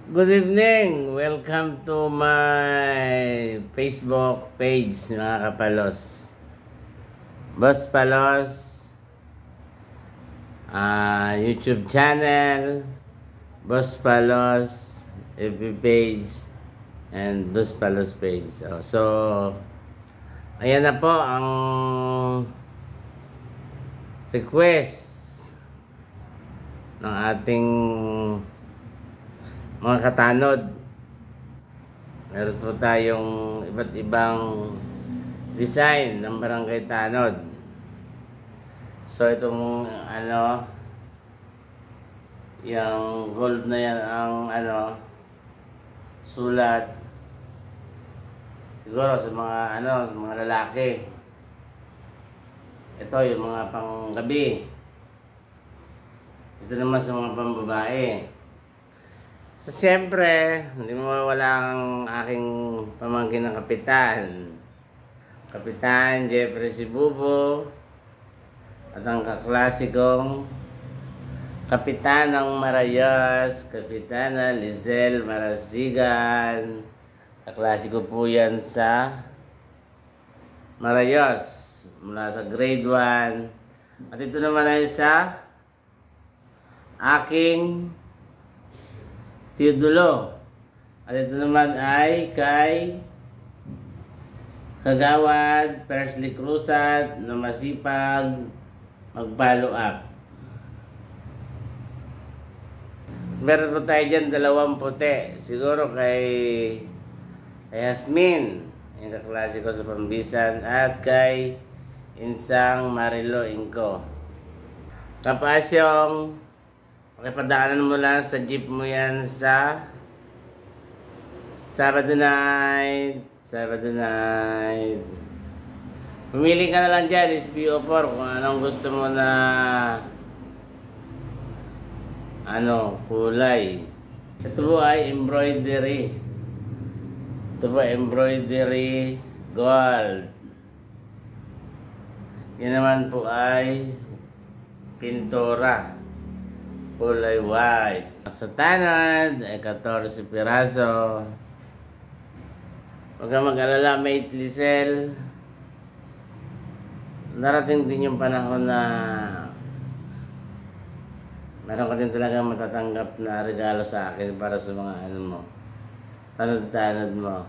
Good evening! Welcome to my Facebook page, mga kapalos. Boss Palos, YouTube channel, Boss Palos, FB page, and Boss Palos page. So, ayan na po ang request ng ating mga katanod. Meron po tayong iba't ibang design ng barangay tanod. So itong yung gold na yan ang sulat siguro sa mga sa mga lalaki. Ito yung mga panggabi. Ito naman sa mga pambabae. So, siyempre, hindi mawawala ang aking pamangkin na kapitan. Kapitan Jeffrey Sibubo at ang kaklasikong Kapitan ng Marayas, Kapitana Lizelle Marasigan. Kaklasiko po yan sa Marayas mula sa grade 1. At ito naman ay sa aking Teodulo. At ito naman ay kay Kagawad Persley Cruzat na masipag mag-follow up. Meron po tayo dyan dalawang puti. Siguro kay Yasmin, yung kaklase ko sa Pambisan, at kay Insang Marilo Inco. Kapasyong padaanan mo lang sa jeep mo yan sa Sabado night. Pumili ka na lang dyan, SPO4, kung anong gusto mo na kulay. Ito po ay embroidery. Ito po embroidery gold. Yan naman po ay pintura kulay white. Sa tanad ay 14 piraso. Huwag kang mag-alala, Mate Lizelle. Narating din yung panahon na meron ka din talaga matatanggap na regalo sa akin para sa mga mo, tanod-tanod mo.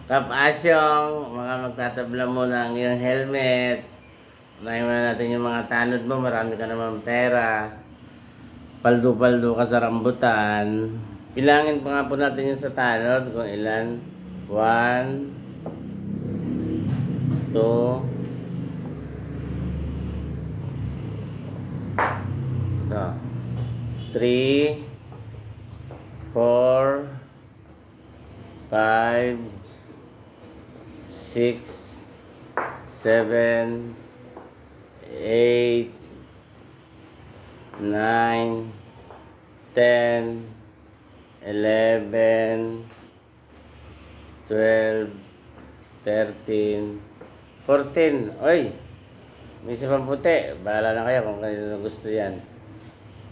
Kapasyong, mga magtatabla mo ng iyong helmet. Unahin muna natin yung mga tanod mo. Marami ka naman pera. Paldo-paldo ka sa rambutan. Bilangin pa nga po natin yung sa tanod kung ilan. 1 2 ito 3 4 5 6 7 8 9 10 11 12 13 14. Oy, may isa pang puti. Bahala na kayo kung kanino gusto yan.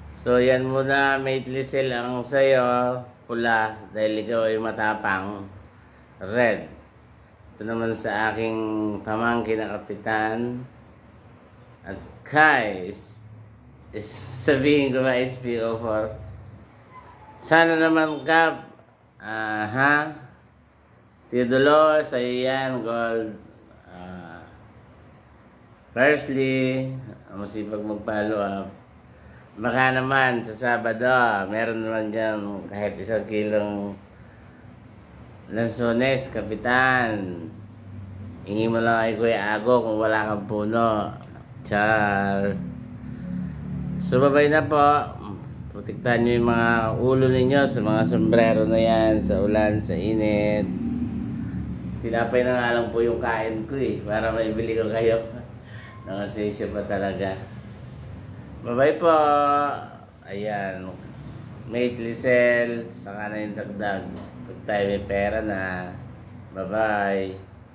So yan muna, Mate Lizelle, ang sayo pula dahil ikaw ay matapang, red. Ito naman sa aking pamangkin na kapitan. At kay sabihin ko ba SPO4, sana naman Kap, Teodulo, sa'yo yan, gold. Firstly, masipag mag-follow up. Baka naman sa Sabado, meron naman dyan kahit 1 kilong lansones, kapitan. Hingi mo lang kay Kuya Ago kung wala kang puno. Char. So, babay na po. Protektahan nyo yung mga ulo ninyo sa mga sombrero na yan, sa ulan, sa init. Tinapay na nga lang po yung kain ko para maibili ko kayo. Nakasesyo pa talaga. Babay po. Ayan. Mate Lizelle, saka na yung dagdag. Pag tayo may pera na. Bye-bye.